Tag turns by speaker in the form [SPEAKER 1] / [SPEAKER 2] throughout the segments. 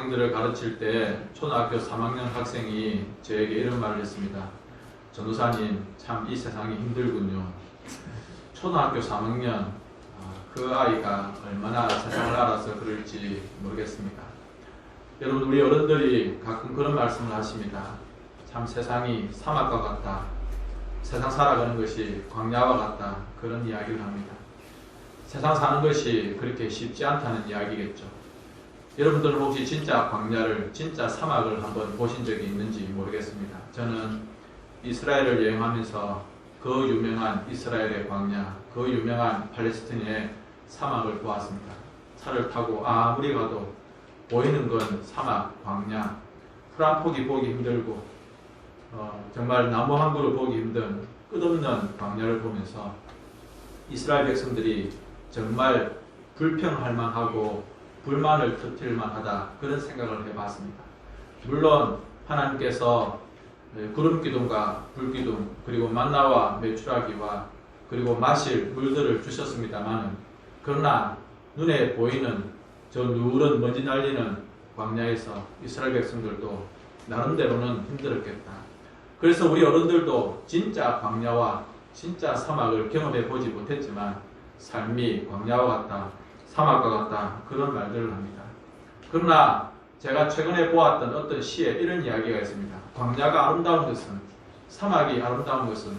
[SPEAKER 1] 학생들을 가르칠 때 초등학교 3학년 학생이 저에게 이런 말을 했습니다. 전도사님, 참 이 세상이 힘들군요. 초등학교 3학년, 그 아이가 얼마나 세상을 알아서 그럴지 모르겠습니다. 여러분, 우리 어른들이 가끔 그런 말씀을 하십니다. 참 세상이 사막과 같다. 세상 살아가는 것이 광야와 같다. 그런 이야기를 합니다. 세상 사는 것이 그렇게 쉽지 않다는 이야기겠죠. 여러분들은 혹시 진짜 광야를, 진짜 사막을 한번 보신 적이 있는지 모르겠습니다. 저는 이스라엘을 여행하면서 그 유명한 이스라엘의 광야, 그 유명한 팔레스틴의 사막을 보았습니다. 차를 타고 아무리 가도 보이는 건 사막, 광야, 풀 한 폭이 보기 힘들고 정말 나무 한 그루 보기 힘든 끝없는 광야를 보면서 이스라엘 백성들이 정말 불평할 만하고 불만을 터뜨릴 만하다, 그런 생각을 해봤습니다. 물론 하나님께서 구름기둥과 불기둥, 그리고 만나와 메추라기와 그리고 마실 물들을 주셨습니다만, 그러나 눈에 보이는 저 누런 먼지 날리는 광야에서 이스라엘 백성들도 나름대로는 힘들었겠다. 그래서 우리 어른들도 진짜 광야와 진짜 사막을 경험해 보지 못했지만 삶이 광야와 같다, 사막과 같다, 그런 말들을 합니다. 그러나 제가 최근에 보았던 어떤 시에 이런 이야기가 있습니다. 광야가 아름다운 것은, 사막이 아름다운 것은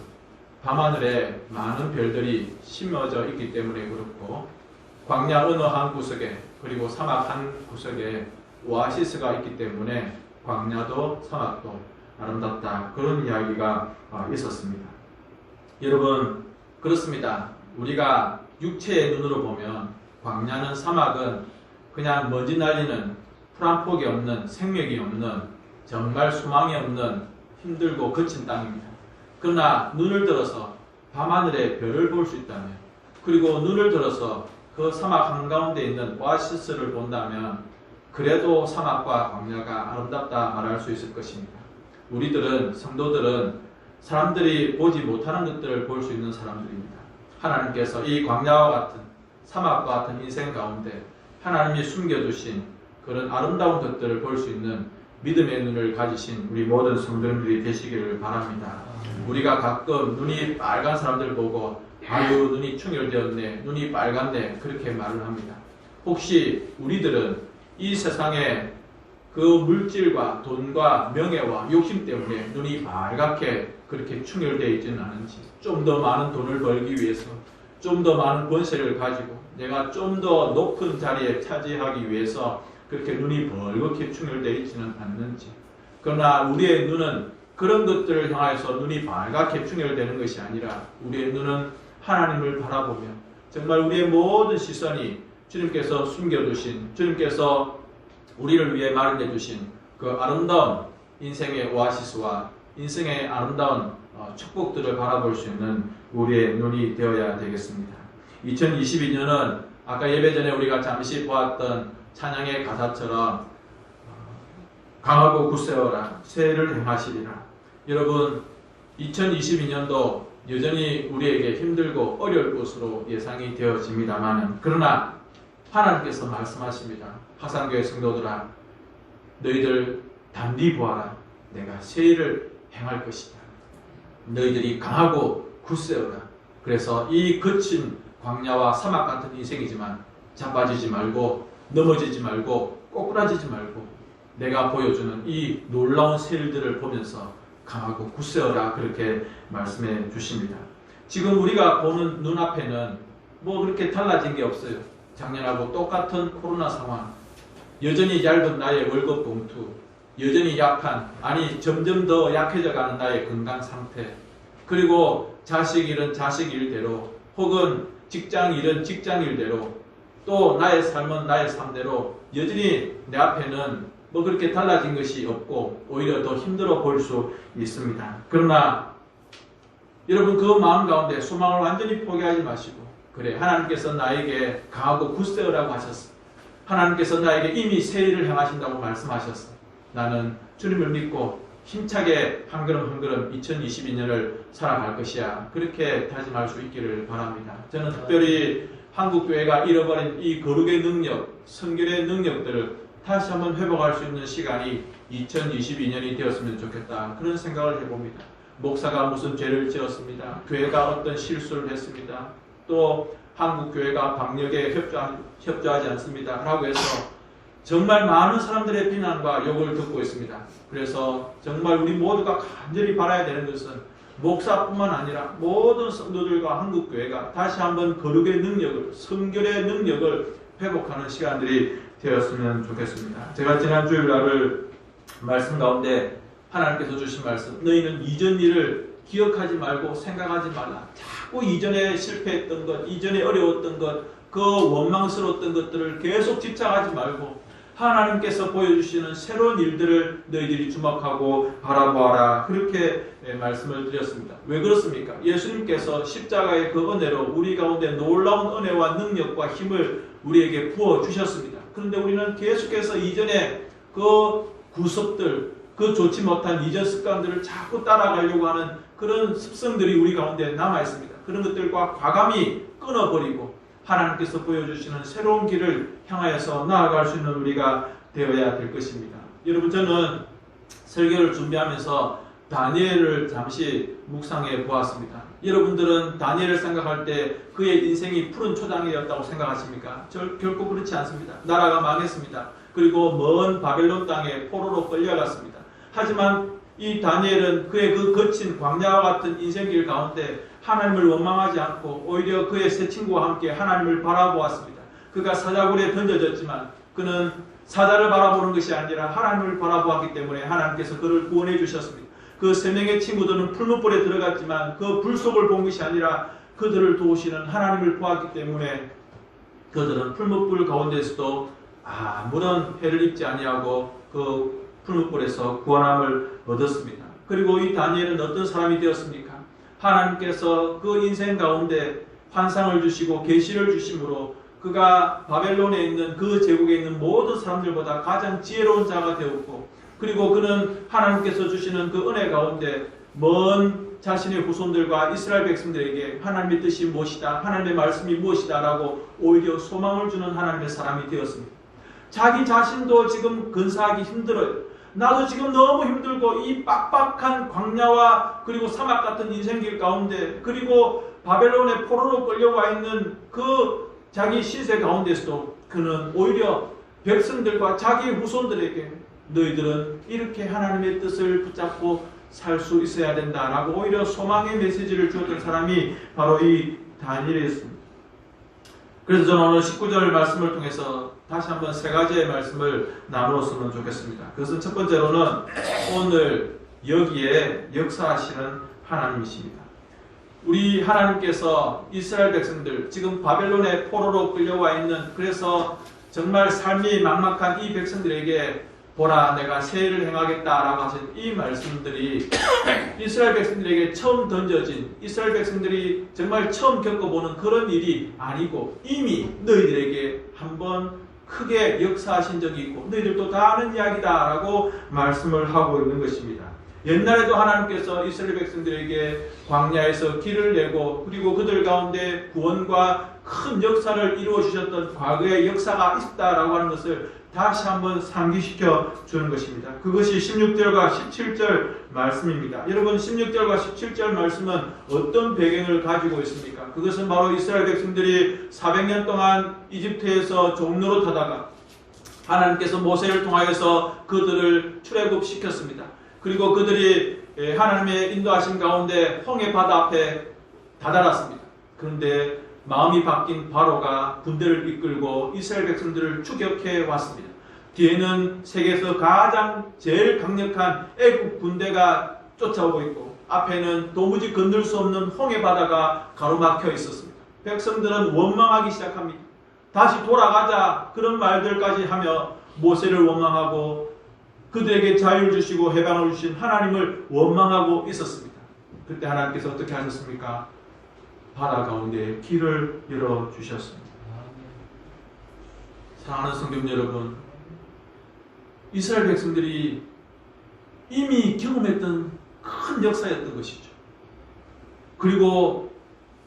[SPEAKER 1] 밤하늘에 많은 별들이 심어져 있기 때문에 그렇고, 광야 어느 한 구석에, 그리고 사막 한 구석에 오아시스가 있기 때문에 광야도 사막도 아름답다, 그런 이야기가 있었습니다. 여러분, 그렇습니다. 우리가 육체의 눈으로 보면 광야는, 사막은 그냥 먼지 날리는 풀 한 폭이 없는, 생명이 없는, 정말 수망이 없는 힘들고 거친 땅입니다. 그러나 눈을 들어서 밤하늘에 별을 볼 수 있다면, 그리고 눈을 들어서 그 사막 한가운데 있는 오아시스를 본다면 그래도 사막과 광야가 아름답다 말할 수 있을 것입니다. 우리들은, 성도들은 사람들이 보지 못하는 것들을 볼 수 있는 사람들입니다. 하나님께서 이 광야와 같은, 사막과 같은 인생 가운데 하나님이 숨겨두신 그런 아름다운 것들을 볼 수 있는 믿음의 눈을 가지신 우리 모든 성도님들이 되시기를 바랍니다. 우리가 가끔 눈이 빨간 사람들 보고 아유, 눈이 충혈되었네, 눈이 빨갛네, 그렇게 말을 합니다. 혹시 우리들은 이 세상에 그 물질과 돈과 명예와 욕심 때문에 눈이 빨갛게 그렇게 충혈되어 있지는 않은지, 좀 더 많은 돈을 벌기 위해서, 좀 더 많은 권세를 가지고 내가 좀 더 높은 자리에 차지하기 위해서 그렇게 눈이 벌겋게 충혈되어 있지는 않는지, 그러나 우리의 눈은 그런 것들을 향해서 눈이 빨갛게 충혈되는 것이 아니라 우리의 눈은 하나님을 바라보며 정말 우리의 모든 시선이 주님께서 숨겨두신, 주님께서 우리를 위해 마련해 주신 그 아름다운 인생의 오아시스와 인생의 아름다운 축복들을 바라볼 수 있는 우리의 눈이 되어야 되겠습니다. 2022년은 아까 예배 전에 우리가 잠시 보았던 찬양의 가사처럼 강하고 굳세어라, 새해를 행하시리라. 여러분, 2022년도 여전히 우리에게 힘들고 어려울 것으로 예상이 되어집니다만, 그러나 하나님께서 말씀하십니다. 화산교회 성도들아, 너희들 단디 보아라. 내가 새해를 행할 것이다. 너희들이 강하고 굳세어라. 그래서 이 거친 광야와 사막 같은 인생이지만 자빠지지 말고, 넘어지지 말고, 꼬꾸라지지 말고 내가 보여주는 이 놀라운 새일들을 보면서 강하고 굳세어라, 그렇게 말씀해 주십니다. 지금 우리가 보는 눈앞에는 뭐 그렇게 달라진 게 없어요. 작년하고 똑같은 코로나 상황, 여전히 얇은 나의 월급 봉투, 여전히 약한, 아니 점점 더 약해져가는 나의 건강 상태, 그리고 자식 일은 자식 일대로, 혹은 직장 일은 직장 일대로, 또 나의 삶은 나의 삶대로 여전히 내 앞에는 뭐 그렇게 달라진 것이 없고 오히려 더 힘들어 보일 수 있습니다. 그러나 여러분, 그 마음 가운데 소망을 완전히 포기하지 마시고, 그래, 하나님께서 나에게 강하고 굳세어라고 하셨어. 하나님께서 나에게 이미 새해를 행하신다고 말씀하셨어. 나는 주님을 믿고 힘차게 한 걸음 한 걸음 2022년을 살아갈 것이야. 그렇게 다짐할 수 있기를 바랍니다. 저는 특별히 한국교회가 잃어버린 이 거룩의 능력, 성결의 능력들을 다시 한번 회복할 수 있는 시간이 2022년이 되었으면 좋겠다. 그런 생각을 해봅니다. 목사가 무슨 죄를 지었습니다. 교회가 어떤 실수를 했습니다. 또 한국 교회가 방역에 협조하지 않습니다. 라고 해서 정말 많은 사람들의 비난과 욕을 듣고 있습니다. 그래서 정말 우리 모두가 간절히 바라야 되는 것은 목사뿐만 아니라 모든 성도들과 한국 교회가 다시 한번 거룩의 능력을, 성결의 능력을 회복하는 시간들이 되었으면 좋겠습니다. 제가 지난 주일날을 말씀 가운데 하나님께서 주신 말씀, 너희는 이전 일을 기억하지 말고 생각하지 말라. 자꾸 이전에 실패했던 것, 이전에 어려웠던 것, 그 원망스러웠던 것들을 계속 집착하지 말고 하나님께서 보여주시는 새로운 일들을 너희들이 주목하고 바라보아라. 그렇게 말씀을 드렸습니다. 왜 그렇습니까? 예수님께서 십자가의 그 은혜로 우리 가운데 놀라운 은혜와 능력과 힘을 우리에게 부어주셨습니다. 그런데 우리는 계속해서 이전에 그 구습들, 그 좋지 못한 이전 습관들을 자꾸 따라가려고 하는 그런 습성들이 우리 가운데 남아있습니다. 그런 것들과 과감히 끊어버리고 하나님께서 보여주시는 새로운 길을 향하여서 나아갈 수 있는 우리가 되어야 될 것입니다. 여러분, 저는 설교를 준비하면서 다니엘을 잠시 묵상해 보았습니다. 여러분들은 다니엘을 생각할 때 그의 인생이 푸른 초장이었다고 생각하십니까? 결코 그렇지 않습니다. 나라가 망했습니다. 그리고 먼 바벨론 땅에 포로로 끌려갔습니다. 하지만 이 다니엘은 그의 그 거친 광야와 같은 인생길 가운데 하나님을 원망하지 않고 오히려 그의 세 친구와 함께 하나님을 바라보았습니다. 그가 사자굴에 던져졌지만 그는 사자를 바라보는 것이 아니라 하나님을 바라보았기 때문에 하나님께서 그를 구원해 주셨습니다. 그 세 명의 친구들은 풀무불에 들어갔지만 그 불 속을 본 것이 아니라 그들을 도우시는 하나님을 보았기 때문에 그들은 풀무불 가운데서도 아무런 해를 입지 아니하고 그 풀무불에서 구원함을 얻었습니다. 그리고 이 다니엘은 어떤 사람이 되었습니까? 하나님께서 그 인생 가운데 환상을 주시고 계시를 주심으로 그가 바벨론에 있는 그 제국에 있는 모든 사람들보다 가장 지혜로운 자가 되었고, 그리고 그는 하나님께서 주시는 그 은혜 가운데 먼 자신의 후손들과 이스라엘 백성들에게 하나님의 뜻이 무엇이다, 하나님의 말씀이 무엇이다 라고 오히려 소망을 주는 하나님의 사람이 되었습니다. 자기 자신도 지금 근사하기 힘들어요. 나도 지금 너무 힘들고 이 빡빡한 광야와 그리고 사막 같은 인생길 가운데, 그리고 바벨론의 포로로 끌려와 있는 그 자기 시세 가운데서도 그는 오히려 백성들과 자기 후손들에게 너희들은 이렇게 하나님의 뜻을 붙잡고 살 수 있어야 된다라고 오히려 소망의 메시지를 주었던 사람이 바로 이 다니엘이었습니다. 그래서 저는 오늘 19절 말씀을 통해서 다시 한번 세 가지의 말씀을 나누었으면 좋겠습니다. 그것은 첫 번째로는 오늘 여기에 역사하시는 하나님이십니다. 우리 하나님께서 이스라엘 백성들, 지금 바벨론의 포로로 끌려와 있는, 그래서 정말 삶이 막막한 이 백성들에게 보라 내가 새 일을 행하겠다라고 하신 이 말씀들이 이스라엘 백성들에게 처음 던져진, 이스라엘 백성들이 정말 처음 겪어보는 그런 일이 아니고 이미 너희들에게 한번 크게 역사하신 적이 있고 너희들도 다 아는 이야기다라고 말씀을 하고 있는 것입니다. 옛날에도 하나님께서 이스라엘 백성들에게 광야에서 길을 내고 그리고 그들 가운데 구원과 큰 역사를 이루어 주셨던 과거의 역사가 있다라고 하는 것을 다시 한번 상기시켜 주는 것입니다. 그것이 16절과 17절 말씀입니다. 여러분, 16절과 17절 말씀은 어떤 배경을 가지고 있습니까? 그것은 바로 이스라엘 백성들이 400년 동안 이집트에서 종노릇하다가 하나님께서 모세를 통하여서 그들을 출애굽시켰습니다. 그리고 그들이 하나님의 인도하신 가운데 홍해 바다 앞에 다다랐습니다. 그런데 마음이 바뀐 바로가 군대를 이끌고 이스라엘 백성들을 추격해 왔습니다. 뒤에는 세계에서 가장 제일 강력한 애국 군대가 쫓아오고 있고 앞에는 도무지 건들 수 없는 홍해 바다가 가로막혀 있었습니다. 백성들은 원망하기 시작합니다. 다시 돌아가자 그런 말들까지 하며 모세를 원망하고 그들에게 자유를 주시고 해방을 주신 하나님을 원망하고 있었습니다. 그때 하나님께서 어떻게 하셨습니까? 바다 가운데 길을 열어주셨습니다. 사랑하는 성도 여러분, 이스라엘 백성들이 이미 경험했던 큰 역사였던 것이죠. 그리고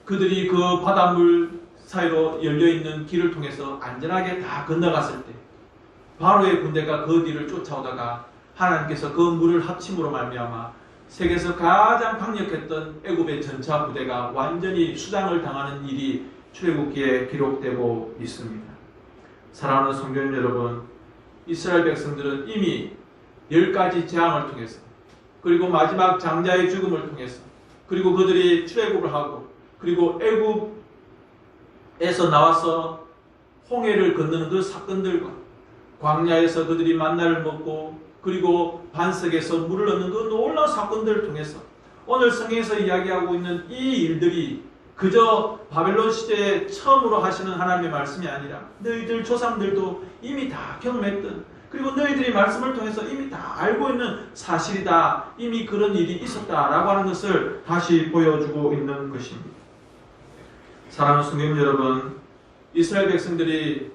[SPEAKER 1] 그들이 그 바닷물 사이로 열려있는 길을 통해서 안전하게 다 건너갔을 때 바로의 군대가 그 뒤를 쫓아오다가 하나님께서 그 물을 합침으로 말미암아 세계에서 가장 강력했던 애굽의 전차 부대가 완전히 수장을 당하는 일이 출애굽기에 기록되고 있습니다. 사랑하는 성도 여러분, 이스라엘 백성들은 이미 10가지 재앙을 통해서, 그리고 마지막 장자의 죽음을 통해서, 그리고 그들이 출애굽을 하고, 그리고 애굽에서 나와서 홍해를 건너는 그 사건들과 광야에서 그들이 만나를 먹고, 그리고 반석에서 물을 얻는 그 놀라운 사건들을 통해서 오늘 성경에서 이야기하고 있는 이 일들이 그저 바벨론 시대에 처음으로 하시는 하나님의 말씀이 아니라 너희들 조상들도 이미 다 경험했던, 그리고 너희들이 말씀을 통해서 이미 다 알고 있는 사실이다. 이미 그런 일이 있었다라고 하는 것을 다시 보여주고 있는 것입니다. 사랑하는 성도 여러분, 이스라엘 백성들이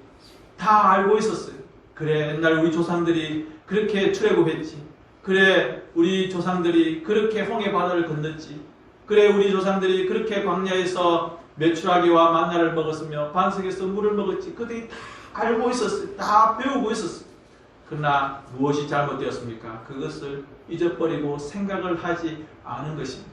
[SPEAKER 1] 다 알고 있었어요. 그래, 옛날 우리 조상들이 그렇게 출애굽했지. 그래, 우리 조상들이 그렇게 홍해 바다를 건넜지. 그래, 우리 조상들이 그렇게 광야에서 메추라기와 만나를 먹었으며 반석에서 물을 먹었지. 그들이 다 알고 있었어요. 다 배우고 있었어요. 그러나 무엇이 잘못되었습니까? 그것을 잊어버리고 생각을 하지 않은 것입니다.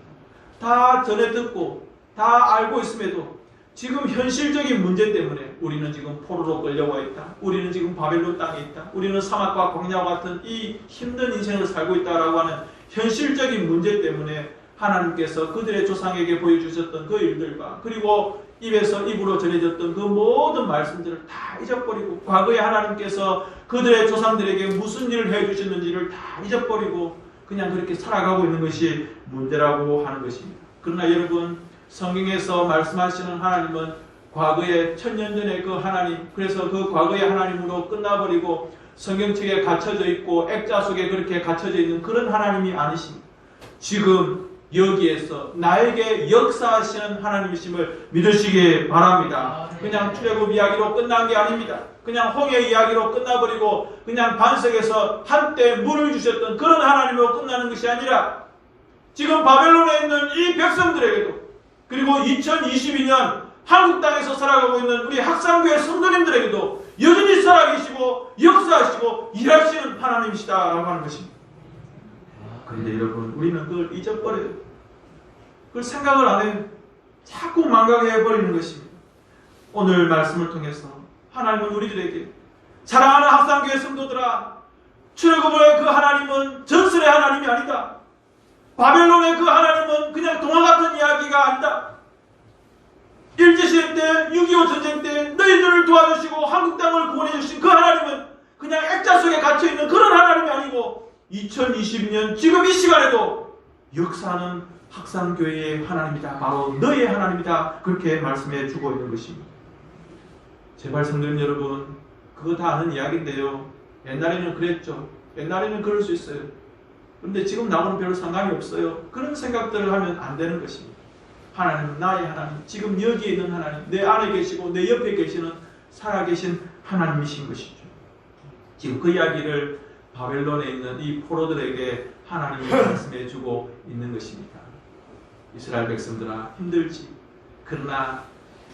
[SPEAKER 1] 다 전에 듣고 다 알고 있음에도 지금 현실적인 문제 때문에 우리는 지금 포로로 끌려와 있다. 우리는 지금 바벨론 땅에 있다. 우리는 사막과 광야와 같은 이 힘든 인생을 살고 있다라고 하는 현실적인 문제 때문에 하나님께서 그들의 조상에게 보여주셨던 그 일들과, 그리고 입에서 입으로 전해졌던 그 모든 말씀들을 다 잊어버리고, 과거에 하나님께서 그들의 조상들에게 무슨 일을 해주셨는지를 다 잊어버리고 그냥 그렇게 살아가고 있는 것이 문제라고 하는 것입니다. 그러나 여러분, 성경에서 말씀하시는 하나님은 과거에 1000년 전에 그 하나님, 그래서 그 과거의 하나님으로 끝나버리고 성경책에 갇혀져 있고 액자 속에 그렇게 갇혀져 있는 그런 하나님이 아니십니다. 지금 여기에서 나에게 역사하시는 하나님이심을 믿으시기 바랍니다. 그냥 출애굽 이야기로 끝난 게 아닙니다. 그냥 홍해 이야기로 끝나버리고 그냥 반석에서 한때 물을 주셨던 그런 하나님으로 끝나는 것이 아니라 지금 바벨론에 있는 이 백성들에게도, 그리고 2022년 한국 땅에서 살아가고 있는 우리 학상교회 성도님들에게도 여전히 살아계시고 역사하시고 일하시는 하나님이시다라고 하는 것입니다. 그런데 여러분, 우리는 그걸 잊어버려요. 그걸 생각을 안 해요. 자꾸 망각해버리는 것입니다. 오늘 말씀을 통해서 하나님은 우리들에게, 사랑하는 학상교회 성도들아, 출애굽의 그 하나님은 전설의 하나님이 아니다. 바벨론의 그 하나님은 그냥 동화 같은 이야기가 아니다. 일제시대 때, 6.25 전쟁 때 너희들을 도와주시고 한국 땅을 구원해 주신 그 하나님은 그냥 액자 속에 갇혀있는 그런 하나님이 아니고 2022년 지금 이 시간에도 역사하는 학상교회의 하나님이다. 바로 너의 하나님이다. 그렇게 말씀해 주고 있는 것입니다. 제발 성도님 여러분, 그거 다 아는 이야기인데요. 옛날에는 그랬죠. 옛날에는 그럴 수 있어요. 그런데 지금 나하고는 별로 상관이 없어요. 그런 생각들을 하면 안 되는 것입니다. 하나님은 나의 하나님, 지금 여기에 있는 하나님, 내 안에 계시고 내 옆에 계시는 살아계신 하나님이신 것이죠. 지금 그 이야기를 바벨론에 있는 이 포로들에게 하나님이 말씀해 주고 있는 것입니다. 이스라엘 백성들아, 힘들지. 그러나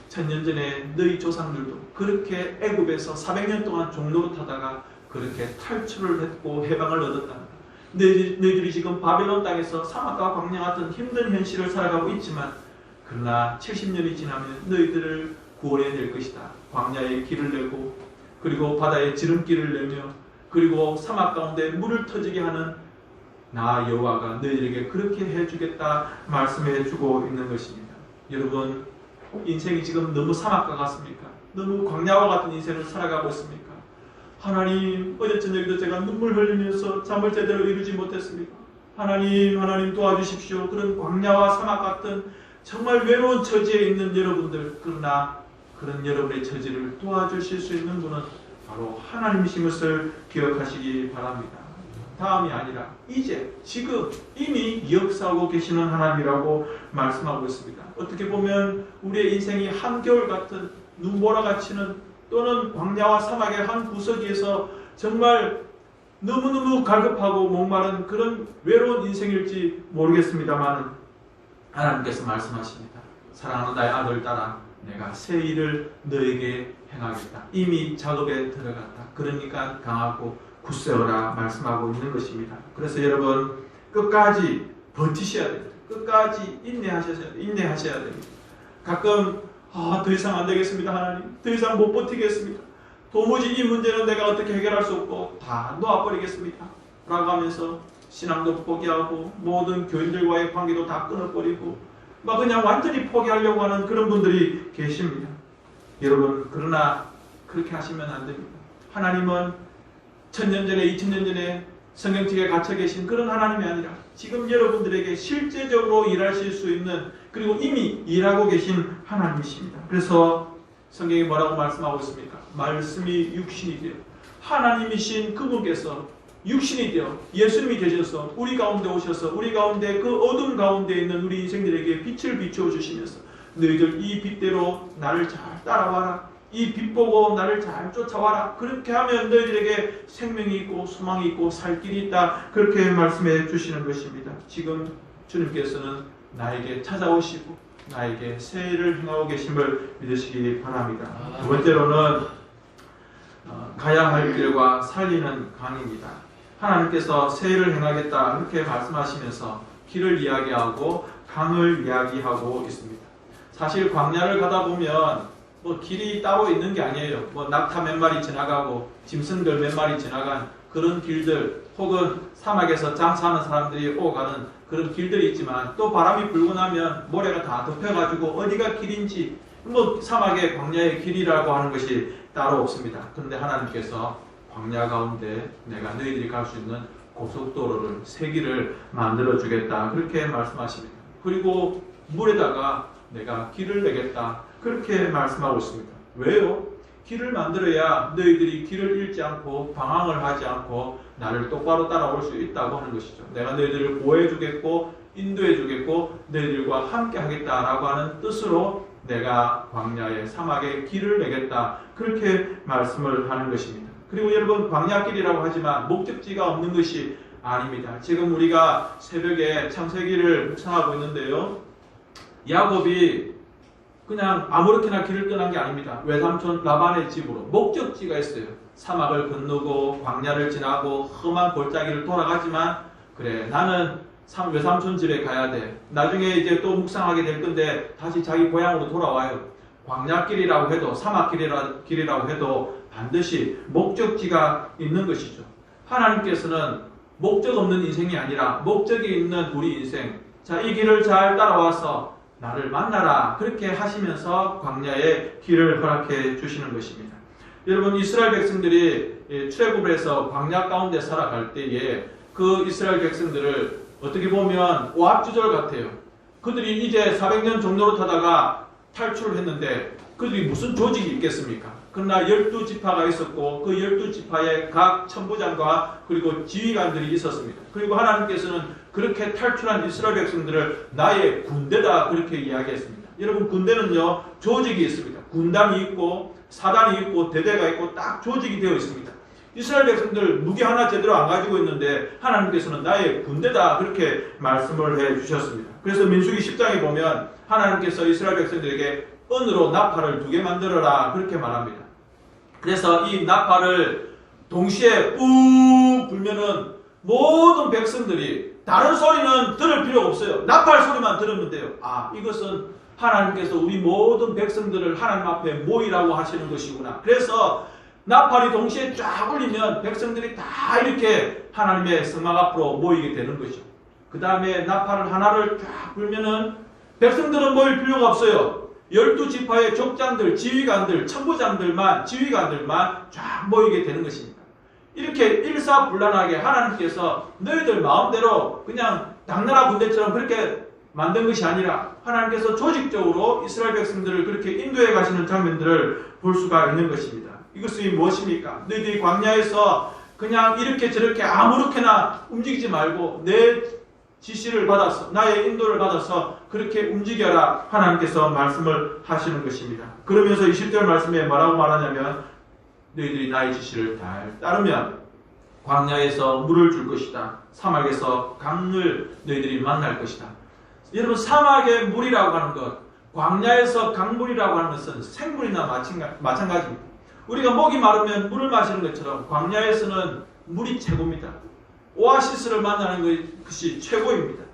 [SPEAKER 1] 1000년 전에 너희 조상들도 그렇게 애굽에서 400년 동안 종노릇하다가 그렇게 탈출을 했고 해방을 얻었다. 너희들이 지금 바벨론 땅에서 사막과 광야 같은 힘든 현실을 살아가고 있지만, 그러나 70년이 지나면 너희들을 구원해낼 것이다. 광야에 길을 내고, 그리고 바다에 지름길을 내며, 그리고 사막 가운데 물을 터지게 하는 나 여호와가 너희들에게 그렇게 해주겠다 말씀해 주고 있는 것입니다. 여러분, 인생이 지금 너무 사막과 같습니까? 너무 광야와 같은 인생을 살아가고 있습니까? 하나님, 어제 저녁에도 제가 눈물 흘리면서 잠을 제대로 이루지 못했습니다. 하나님 도와주십시오. 그런 광야와 사막 같은 정말 외로운 처지에 있는 여러분들, 그러나 그런 여러분의 처지를 도와주실 수 있는 분은 바로 하나님이신 것을 기억하시기 바랍니다. 다음이 아니라 이제, 지금 이미 역사하고 계시는 하나님이라고 말씀하고 있습니다. 어떻게 보면 우리의 인생이 한겨울 같은 눈보라가 치는, 또는 광야와 사막의 한 구석에서 정말 너무너무 갈급하고 목마른 그런 외로운 인생일지 모르겠습니다만, 하나님께서 말씀하십니다. 사랑하는 나의 아들, 딸아, 내가 새 일을 너에게 행하겠다. 이미 작업에 들어갔다. 그러니까 강하고 굳세어라 말씀하고 있는 것입니다. 그래서 여러분 끝까지 버티셔야 됩니다. 끝까지 인내하셔야 됩니다. 가끔 더 이상 안 되겠습니다. 하나님 더 이상 못 버티겠습니다. 도무지 이 문제는 내가 어떻게 해결할 수 없고 다 놓아버리겠습니다 라고 하면서 신앙도 포기하고 모든 교인들과의 관계도 다 끊어버리고 막 그냥 완전히 포기하려고 하는 그런 분들이 계십니다. 여러분 그러나 그렇게 하시면 안 됩니다. 하나님은 1000년 전에 2000년 전에 성경책에 갇혀 계신 그런 하나님이 아니라 지금 여러분들에게 실제적으로 일하실 수 있는 그리고 이미 일하고 계신 하나님이십니다. 그래서 성경이 뭐라고 말씀하고 있습니까? 말씀이 육신이 되어 하나님이신 그분께서 육신이 되어 예수님이 되셔서 우리 가운데 오셔서 우리 가운데 그 어둠 가운데 있는 우리 인생들에게 빛을 비추어 주시면서 너희들 이 빛대로 나를 잘 따라와라. 이 빛 보고 나를 잘 쫓아와라. 그렇게 하면 너희들에게 생명이 있고 소망이 있고 살 길이 있다. 그렇게 말씀해 주시는 것입니다. 지금 주님께서는 나에게 찾아오시고 나에게 새 일을 행하고 계심을 믿으시기 바랍니다. 두 번째로는 가야 할 길과 살리는 강입니다. 하나님께서 새 일을 행하겠다 그렇게 말씀하시면서 길을 이야기하고 강을 이야기하고 있습니다. 사실 광야를 가다 보면 길이 따로 있는 게 아니에요. 낙타 몇 마리 지나가고 짐승들 몇 마리 지나간 그런 길들 혹은 사막에서 장사하는 사람들이 오가는 그런 길들이 있지만 또 바람이 불고 나면 모래가 다 덮여가지고 어디가 길인지 사막의 광야의 길이라고 하는 것이 따로 없습니다. 그런데 하나님께서 광야 가운데 내가 너희들이 갈 수 있는 고속도로를 새 길을 만들어 주겠다 그렇게 말씀하십니다. 그리고 물에다가 내가 길을 내겠다 그렇게 말씀하고 있습니다. 왜요? 길을 만들어야 너희들이 길을 잃지 않고 방황을 하지 않고 나를 똑바로 따라올 수 있다고 하는 것이죠. 내가 너희들을 보호해 주겠고 인도해 주겠고 너희들과 함께 하겠다라고 하는 뜻으로 내가 광야의 사막에 길을 내겠다 그렇게 말씀을 하는 것입니다. 그리고 여러분 광야길이라고 하지만 목적지가 없는 것이 아닙니다. 지금 우리가 새벽에 창세기를 묵상하고 있는데요. 야곱이 그냥 아무렇게나 길을 떠난 게 아닙니다. 외삼촌 라반의 집으로 목적지가 있어요. 사막을 건너고 광야를 지나고 험한 골짜기를 돌아가지만 그래 나는 외삼촌 집에 가야 돼. 나중에 이제 또 묵상하게 될 건데 다시 자기 고향으로 돌아와요. 광야길이라고 해도 사막길이라고 해도 반드시 목적지가 있는 것이죠. 하나님께서는 목적 없는 인생이 아니라 목적이 있는 우리 인생. 자, 이 길을 잘 따라와서 나를 만나라 그렇게 하시면서 광야의 길을 허락해 주시는 것입니다. 여러분 이스라엘 백성들이 출애굽을 해서 광야 가운데 살아갈 때에 그 이스라엘 백성들을 어떻게 보면 오합지졸 같아요. 그들이 이제 400년 종로를 타다가 탈출을 했는데 그들이 무슨 조직이 있겠습니까? 그러나 12지파가 있었고 그 12지파의 각 천부장과 그리고 지휘관들이 있었습니다. 그리고 하나님께서는 그렇게 탈출한 이스라엘 백성들을 나의 군대다 그렇게 이야기했습니다. 여러분 군대는요 조직이 있습니다. 군단이 있고 사단이 있고 대대가 있고 딱 조직이 되어 있습니다. 이스라엘 백성들 무기 하나 제대로 안 가지고 있는데 하나님께서는 나의 군대다 그렇게 말씀을 해 주셨습니다. 그래서 민수기 10장에 보면 하나님께서 이스라엘 백성들에게 은으로 나팔을 2개 만들어라 그렇게 말합니다. 그래서 이 나팔을 동시에 욱 불면은 모든 백성들이 다른 소리는 들을 필요가 없어요. 나팔 소리만 들으면 돼요. 이것은 하나님께서 우리 모든 백성들을 하나님 앞에 모이라고 하시는 것이구나. 그래서 나팔이 동시에 쫙 울리면 백성들이 다 이렇게 하나님의 성막 앞으로 모이게 되는 것이죠. 그 다음에 나팔을 하나를 쫙 불면은 백성들은 모일 필요가 없어요. 12지파의 족장들, 지휘관들, 지휘관들만 쫙 모이게 되는 것입니다. 이렇게 일사불란하게 하나님께서 너희들 마음대로 그냥 당나라 군대처럼 그렇게 만든 것이 아니라 하나님께서 조직적으로 이스라엘 백성들을 그렇게 인도해 가시는 장면들을 볼 수가 있는 것입니다. 이것이 무엇입니까? 너희들이 광야에서 그냥 이렇게 저렇게 아무렇게나 움직이지 말고 내 지시를 받아서 나의 인도를 받아서 그렇게 움직여라 하나님께서 말씀을 하시는 것입니다. 그러면서 20절 말씀에 뭐라고 말하냐면 너희들이 나의 지시를 잘 따르면 광야에서 물을 줄 것이다. 사막에서 강을 너희들이 만날 것이다. 여러분 사막의 물이라고 하는 것 광야에서 강물이라고 하는 것은 생물이나 마찬가지입니다. 우리가 목이 마르면 물을 마시는 것처럼 광야에서는 물이 최고입니다. 오아시스를 만나는 것이 최고입니다.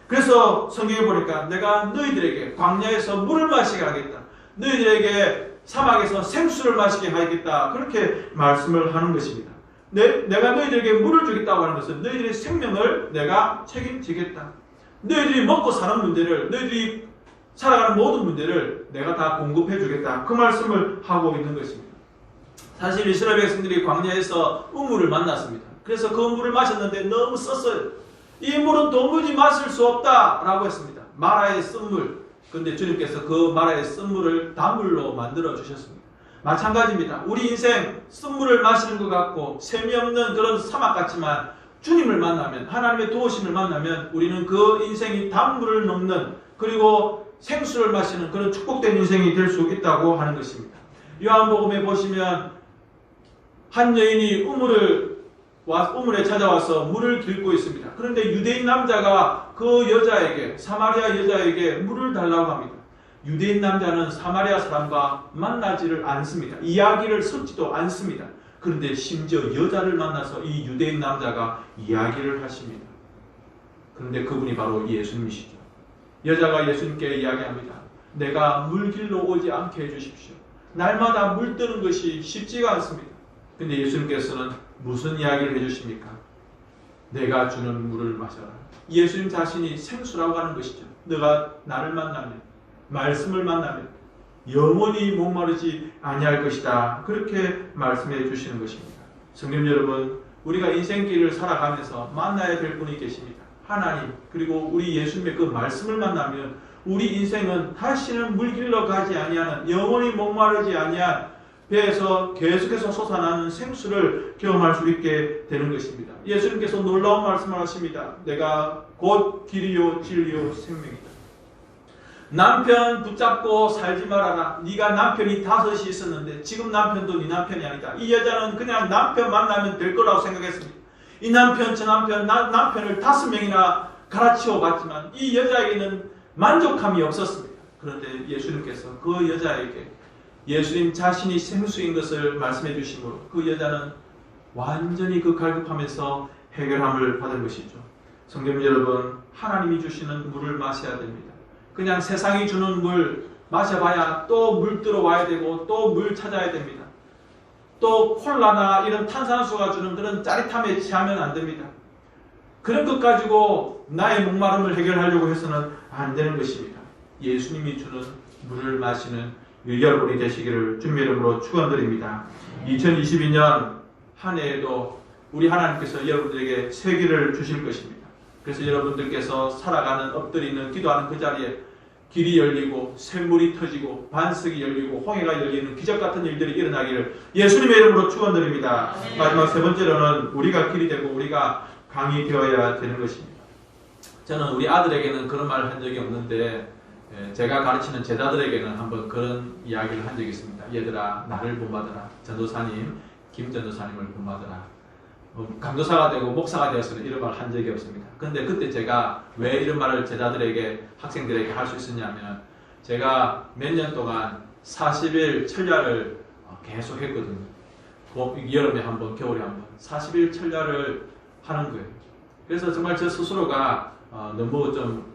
[SPEAKER 1] 그래서 성경에 보니까 내가 너희들에게 광야에서 물을 마시게 하겠다. 너희들에게 사막에서 생수를 마시게 하겠다. 그렇게 말씀을 하는 것입니다. 내가 너희들에게 물을 주겠다고 하는 것은 너희들의 생명을 내가 책임지겠다. 너희들이 먹고 사는 문제를, 너희들이 살아가는 모든 문제를 내가 다 공급해 주겠다. 그 말씀을 하고 있는 것입니다. 사실 이스라엘 백성들이 광야에서 우물을 만났습니다. 그래서 그 물을 마셨는데 너무 썼어요. 이 물은 도무지 마실 수 없다라고 했습니다. 마라의 쓴물. 그런데 주님께서 그 마라의 쓴물을 단물로 만들어 주셨습니다. 마찬가지입니다. 우리 인생 쓴물을 마시는 것 같고 셈이 없는 그런 사막 같지만 주님을 만나면, 하나님의 도우심을 만나면 우리는 그 인생이 단물을 넘는, 그리고 생수를 마시는 그런 축복된 인생이 될 수 있다고 하는 것입니다. 요한복음에 보시면 한 여인이 우물에 찾아와서 물을 길고 있습니다. 그런데 유대인 남자가 그 여자에게, 사마리아 여자에게 물을 달라고 합니다. 유대인 남자는 사마리아 사람과 만나지를 않습니다. 이야기를 섞지도 않습니다. 그런데 심지어 여자를 만나서 이 유대인 남자가 이야기를 하십니다. 그런데 그분이 바로 예수님이시죠. 여자가 예수님께 이야기합니다. 내가 물길로 오지 않게 해주십시오. 날마다 물 뜨는 것이 쉽지가 않습니다. 근데 예수님께서는 무슨 이야기를 해주십니까? 내가 주는 물을 마셔라. 예수님 자신이 생수라고 하는 것이죠. 너가 나를 만나면, 말씀을 만나면 영원히 목마르지 아니할 것이다. 그렇게 말씀해 주시는 것입니다. 성도 여러분, 우리가 인생길을 살아가면서 만나야 될 분이 계십니다. 하나님, 그리고 우리 예수님의 그 말씀을 만나면 우리 인생은 다시는 물길로 가지 아니하는, 영원히 목마르지 아니한 배에서 계속해서 솟아나는 생수를 경험할 수 있게 되는 것입니다. 예수님께서 놀라운 말씀을 하십니다. 내가 곧 길이요 진리요 생명이다. 남편 붙잡고 살지 말아라. 네가 남편이 5이 있었는데 지금 남편도 네 남편이 아니다. 이 여자는 그냥 남편 만나면 될 거라고 생각했습니다. 이 남편 저 남편을 5명이나 갈아치워 봤지만 이 여자에게는 만족함이 없었습니다. 그런데 예수님께서 그 여자에게 예수님 자신이 생수인 것을 말씀해 주심으로 그 여자는 완전히 그 갈급함에서 해결함을 받은 것이죠. 성도 여러분, 하나님이 주시는 물을 마셔야 됩니다. 그냥 세상이 주는 물 마셔봐야 또 물 들어와야 되고 또 물 찾아야 됩니다. 또 콜라나 이런 탄산수가 주는 그런 짜릿함에 취하면 안 됩니다. 그런 것 가지고 나의 목마름을 해결하려고 해서는 안 되는 것입니다. 예수님이 주는 물을 마시는 여러분이 되시기를 주님의 이름으로 축원드립니다. 2022년 한 해에도 우리 하나님께서 여러분들에게 새 길을 주실 것입니다. 그래서 여러분들께서 살아가는, 엎드리는, 기도하는 그 자리에 길이 열리고 샘물이 터지고 반석이 열리고 홍해가 열리는 기적 같은 일들이 일어나기를 예수님의 이름으로 축원드립니다. 마지막 세 번째로는 우리가 길이 되고 우리가 강이 되어야 되는 것입니다. 저는 우리 아들에게는 그런 말을 한 적이 없는데 제가 가르치는 제자들에게는 한번 그런 이야기를 한 적이 있습니다. 얘들아, 나를 본받아라. 전도사님, 김 전도사님을 본받아라. 강도사가 되고 목사가 되어서는 이런 말을 한 적이 없습니다. 그런데 그때 제가 왜 이런 말을 제자들에게, 학생들에게 할 수 있었냐면, 제가 몇 년 동안 40일 철야를 계속 했거든요. 여름에 한 번, 겨울에 한 번 40일 철야를 하는 거예요. 그래서 정말 저 스스로가 너무 좀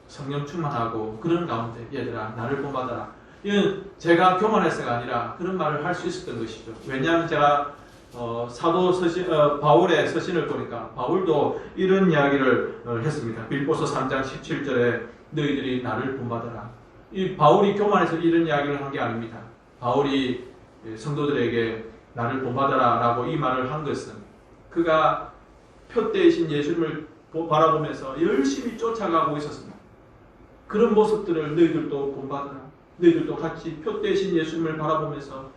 [SPEAKER 1] 성령 충만하고 그런 가운데 얘들아, 나를 본받아라. 이건 제가 교만해서가 아니라 그런 말을 할 수 있었던 것이죠. 왜냐하면 제가 사도 서신, 바울의 서신을 보니까 바울도 이런 이야기를 했습니다. 빌보서 3장 17절에 너희들이 나를 본받아라. 이 바울이 교만해서 이런 이야기를 한 게 아닙니다. 바울이 성도들에게 나를 본받아라 라고 이 말을 한 것은 그가 표대이신 예수님을 바라보면서 열심히 쫓아가고 있었습니다. 그런 모습들을 너희들도 본받아라. 너희들도 같이 표대이신 예수님을 바라보면서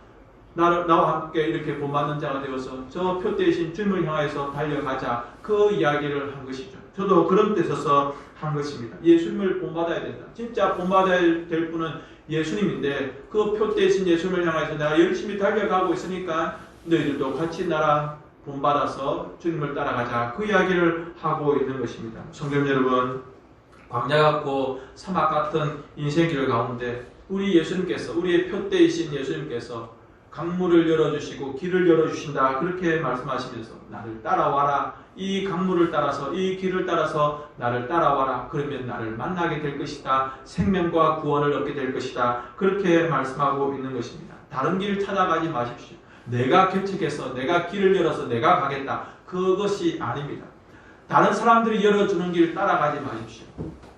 [SPEAKER 1] 나와 함께 이렇게 본받는 자가 되어서 저 표대이신 주님을 향해서 달려가자. 그 이야기를 한 것이죠. 저도 그런 데 서서 한 것입니다. 예수님을 본받아야 된다. 진짜 본받아야 될 분은 예수님인데 그 표대이신 예수님을 향해서 내가 열심히 달려가고 있으니까 너희들도 같이 나랑 본받아서 주님을 따라가자. 그 이야기를 하고 있는 것입니다. 성도 여러분, 광야 같고 사막 같은 인생 길 가운데 우리 예수님께서, 우리의 표대이신 예수님께서 강물을 열어주시고 길을 열어주신다, 그렇게 말씀하시면서 나를 따라와라, 이 강물을 따라서, 이 길을 따라서 나를 따라와라, 그러면 나를 만나게 될 것이다, 생명과 구원을 얻게 될 것이다, 그렇게 말씀하고 있는 것입니다. 다른 길을 찾아가지 마십시오. 내가 개척해서, 내가 길을 열어서 내가 가겠다, 그것이 아닙니다. 다른 사람들이 열어주는 길 따라가지 마십시오.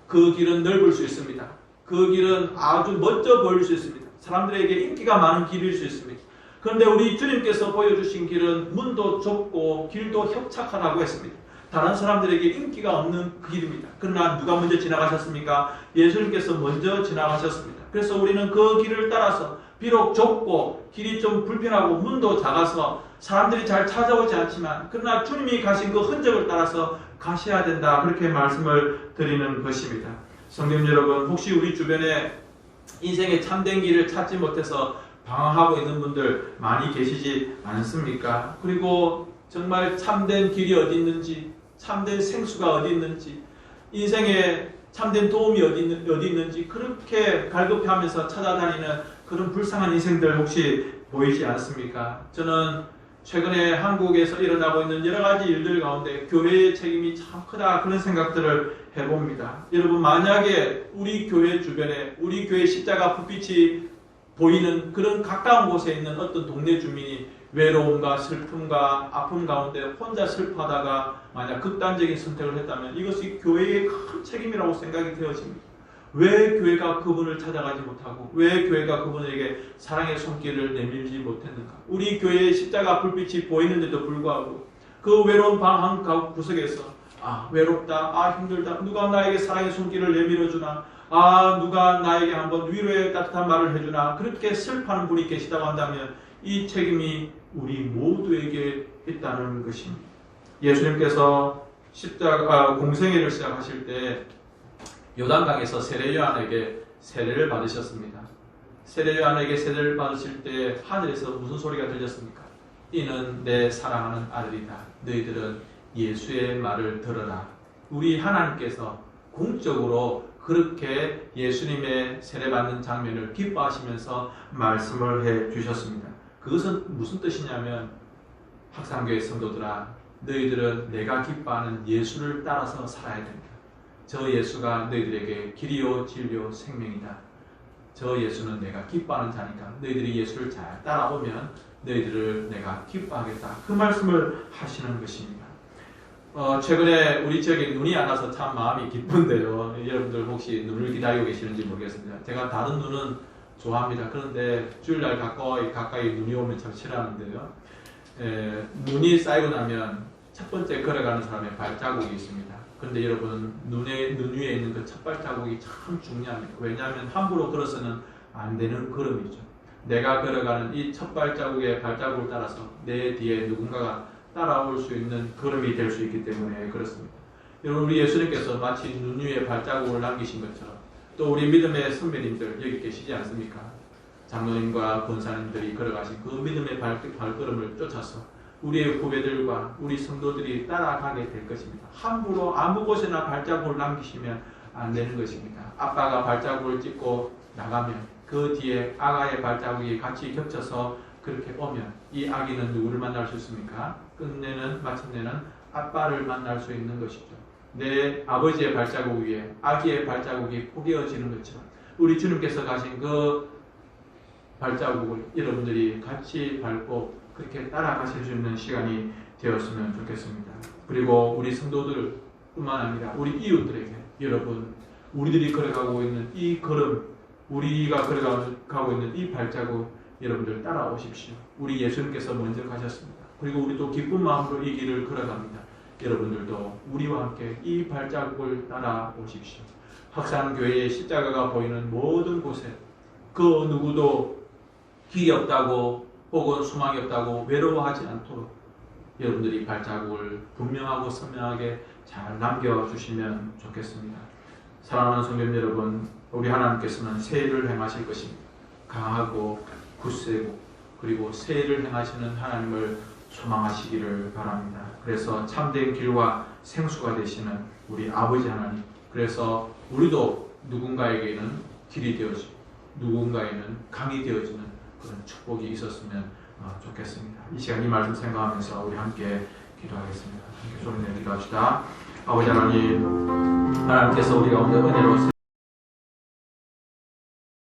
[SPEAKER 1] 그 길은 넓을 수 있습니다. 그 길은 아주 멋져 보일 수 있습니다. 사람들에게 인기가 많은 길일 수 있습니다. 그런데 우리 주님께서 보여주신 길은 문도 좁고 길도 협착하다고 했습니다. 다른 사람들에게 인기가 없는 그 길입니다. 그러나 누가 먼저 지나가셨습니까? 예수님께서 먼저 지나가셨습니다. 그래서 우리는 그 길을 따라서 비록 좁고 길이 좀 불편하고 문도 작아서 사람들이 잘 찾아오지 않지만, 그러나 주님이 가신 그 흔적을 따라서 가셔야 된다, 그렇게 말씀을 드리는 것입니다. 성도 여러분, 혹시 우리 주변에 인생의 참된 길을 찾지 못해서 방황하고 있는 분들 많이 계시지 않습니까? 그리고 정말 참된 길이 어디 있는지, 참된 생수가 어디 있는지, 인생에 참된 도움이 어디 있는지 그렇게 갈급해하면서 찾아다니는 그런 불쌍한 인생들 혹시 보이지 않습니까? 저는 최근에 한국에서 일어나고 있는 여러 가지 일들 가운데 교회의 책임이 참 크다, 그런 생각들을 해봅니다. 여러분, 만약에 우리 교회 주변에, 우리 교회 십자가 불빛이 보이는 그런 가까운 곳에 있는 어떤 동네 주민이 외로움과 슬픔과 아픔 가운데 혼자 슬퍼하다가 만약 극단적인 선택을 했다면 이것이 교회의 큰 책임이라고 생각이 되어집니다. 왜 교회가 그분을 찾아가지 못하고, 왜 교회가 그분에게 사랑의 손길을 내밀지 못했는가? 우리 교회의 십자가 불빛이 보이는데도 불구하고 그 외로운 방 한 구석에서 외롭다, 힘들다, 누가 나에게 사랑의 손길을 내밀어주나, 누가 나에게 한번 위로의 따뜻한 말을 해주나, 그렇게 슬퍼하는 분이 계시다고 한다면 이 책임이 우리 모두에게 있다는 것입니다. 예수님께서 십자가 공생애를 시작하실 때 요단강에서 세례 요한에게 세례를 받으셨습니다. 세례 요한에게 세례를 받으실 때 하늘에서 무슨 소리가 들렸습니까? 이는 내 사랑하는 아들이다. 너희들은 예수의 말을 들어라. 우리 하나님께서 공적으로 그렇게 예수님의 세례받는 장면을 기뻐하시면서 말씀을 해 주셨습니다. 그것은 무슨 뜻이냐면, 학상교회 성도들아, 너희들은 내가 기뻐하는 예수를 따라서 살아야 됩니다. 저 예수가 너희들에게 길이요 진리요 생명이다. 저 예수는 내가 기뻐하는 자니까 너희들이 예수를 잘 따라오면 너희들을 내가 기뻐하겠다, 그 말씀을 하시는 것입니다. 최근에 우리 지역에 눈이 안 와서 참 마음이 기쁜데요. 여러분들 혹시 눈을 기다리고 계시는지 모르겠습니다. 제가 다른 눈은 좋아합니다. 그런데 주일날 가까이 눈이 오면 참 싫어하는데요. 눈이 쌓이고 나면 첫 번째 걸어가는 사람의 발자국이 있습니다. 그런데 여러분, 눈 위에 있는 그 첫 발자국이 참 중요합니다. 왜냐하면 함부로 걸어서는 안 되는 걸음이죠. 내가 걸어가는 이 첫 발자국의 발자국을 따라서 내 뒤에 누군가가 따라올 수 있는 걸음이 될 수 있기 때문에 그렇습니다. 여러분, 우리 예수님께서 마치 눈 위에 발자국을 남기신 것처럼 또 우리 믿음의 선배님들 여기 계시지 않습니까? 장로님과 권사님들이 걸어가신 그 믿음의 발걸음을 쫓아서 우리의 후배들과 우리 성도들이 따라가게 될 것입니다. 함부로 아무 곳에나 발자국을 남기시면 안 되는 것입니다. 아빠가 발자국을 찍고 나가면 그 뒤에 아가의 발자국이 같이 겹쳐서 그렇게 오면 이 아기는 누구를 만날 수 있습니까? 마침내는 아빠를 만날 수 있는 것이죠. 내 아버지의 발자국 위에 아기의 발자국이 포개어지는 것처럼 우리 주님께서 가신 그 발자국을 여러분들이 같이 밟고 그렇게 따라가실 수 있는 시간이 되었으면 좋겠습니다. 그리고 우리 성도들뿐만 아니라 우리 이웃들에게, 여러분, 우리들이 걸어가고 있는 이 걸음, 우리가 걸어가고 있는 이 발자국, 여러분들 따라오십시오. 우리 예수님께서 먼저 가셨습니다. 그리고 우리도 기쁜 마음으로 이 길을 걸어갑니다. 여러분들도 우리와 함께 이 발자국을 따라오십시오. 학산교회의 십자가가 보이는 모든 곳에 그 누구도 길이 없다고 혹은 소망이 없다고 외로워하지 않도록 여러분들이 발자국을 분명하고 선명하게 잘 남겨주시면 좋겠습니다. 사랑하는 성도 여러분, 우리 하나님께서는 새 일을 행하실 것입니다. 강하고 굳세고 그리고 새 일을 행하시는 하나님을 소망하시기를 바랍니다. 그래서 참된 길과 생수가 되시는 우리 아버지 하나님, 그래서 우리도 누군가에게는 길이 되어지고 누군가에는 강이 되어지는 그런 축복이 있었으면 좋겠습니다. 이 시간 이 말씀 생각하면서 우리 함께 기도하겠습니다. 함께 소리내어 기도합시다. 아버지 하나님, 하나님께서 우리 가운데 은혜로